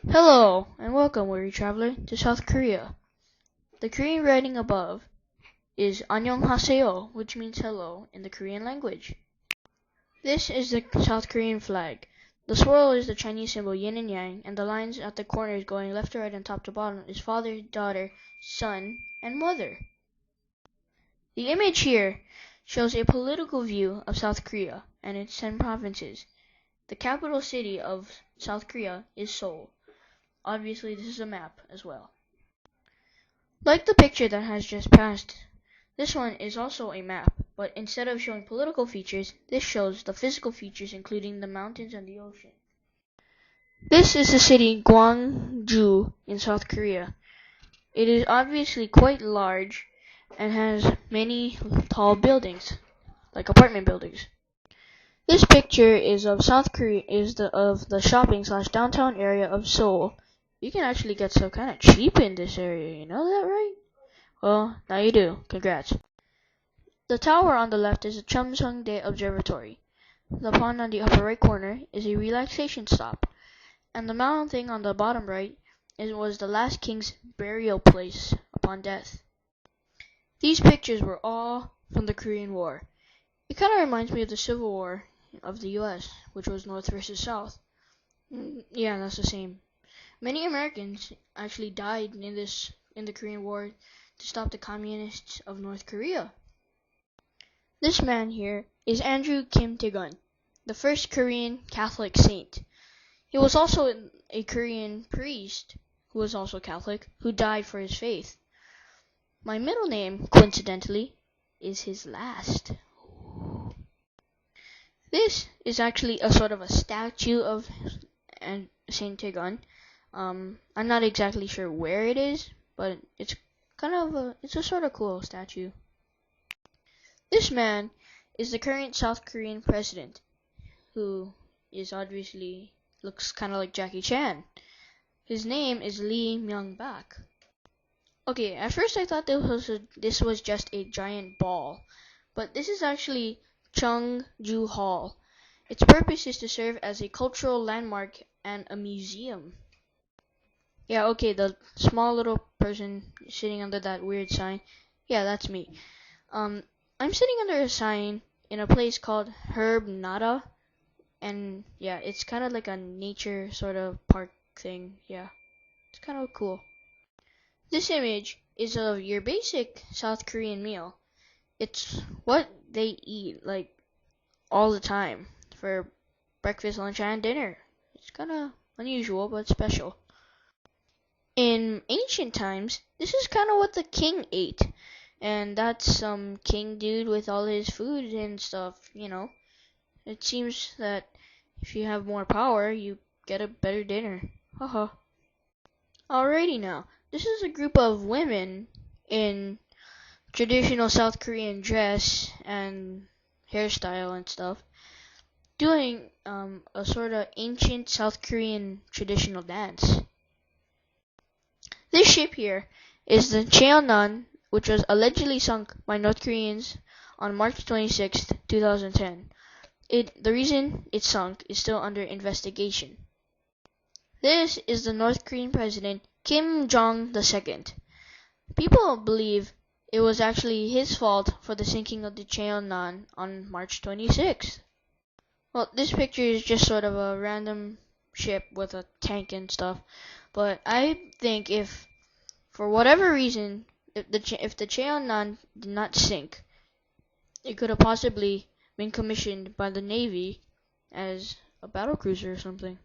Hello, and welcome, weary traveler, to South Korea. The Korean writing above is Annyeonghaseyo, which means hello in the Korean language. This is the South Korean flag. The swirl is the Chinese symbol yin and yang, and the lines at the corners going left to right and top to bottom is father, daughter, son, and mother. The image here shows a political view of South Korea and its 10 provinces. The capital city of South Korea is Seoul. Obviously, this is a map as well. Like the picture that has just passed, this one is also a map, but instead of showing political features, this shows the physical features including the mountains and the ocean. This is the city Gwangju in South Korea. It is obviously quite large and has many tall buildings, like apartment buildings. This picture is of South Korea, of the shopping/downtown area of Seoul. You can actually get stuff kind of cheap in this area, you know that, right? Well, now you do. Congrats. The tower on the left is the Chumseongdae Observatory. The pond on the upper right corner is a relaxation stop. And the mountain thing on the bottom right was the last king's burial place upon death. These pictures were all from the Korean War. It kind of reminds me of the Civil War of the US, which was North versus South. Yeah, that's the same. Many Americans actually died in the Korean War to stop the communists of North Korea. This man here is Andrew Kim Tae-gun, the first Korean Catholic saint. He was also a Korean priest who was also Catholic, who died for his faith. My middle name, coincidentally, is his last. This is actually a sort of a statue of Saint Tae-gun. I'm not exactly sure where it is, but it's a sort of cool statue. This man is the current South Korean president, who is obviously looks kind of like Jackie Chan. His name is Lee Myung-bak. Okay, at first I thought this was just a giant ball, but this is actually Cheongju Hall. Its purpose is to serve as a cultural landmark and a museum. Yeah, okay, the small little person sitting under that weird sign. Yeah, that's me. I'm sitting under a sign in a place called Herb Nada. And yeah, it's kind of like a nature sort of park thing. Yeah, it's kind of cool. This image is of your basic South Korean meal. It's what they eat like all the time for breakfast, lunch, and dinner. It's kind of unusual, but special. In ancient times, this is kind of what the king ate. And that's some king dude with all his food and stuff, you know. It seems that if you have more power, you get a better dinner. Haha. Alrighty now. This is a group of women in traditional South Korean dress and hairstyle and stuff, doing a sort of ancient South Korean traditional dance. This ship here is the Cheonan, which was allegedly sunk by North Koreans on March 26, 2010. The reason it sunk is still under investigation. This is the North Korean president Kim Jong-il. People believe it was actually his fault for the sinking of the Cheonan on March 26th. Well, this picture is just sort of a random ship with a tank and stuff, but I think if, for whatever reason, if the Cheonan did not sink, it could have possibly been commissioned by the Navy as a battle cruiser or something.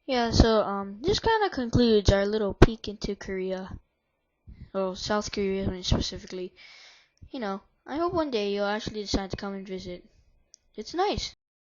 Yeah, so this kind of concludes our little peek into Korea. Oh, South Korea specifically. You know, I hope one day you'll actually decide to come and visit. It's nice.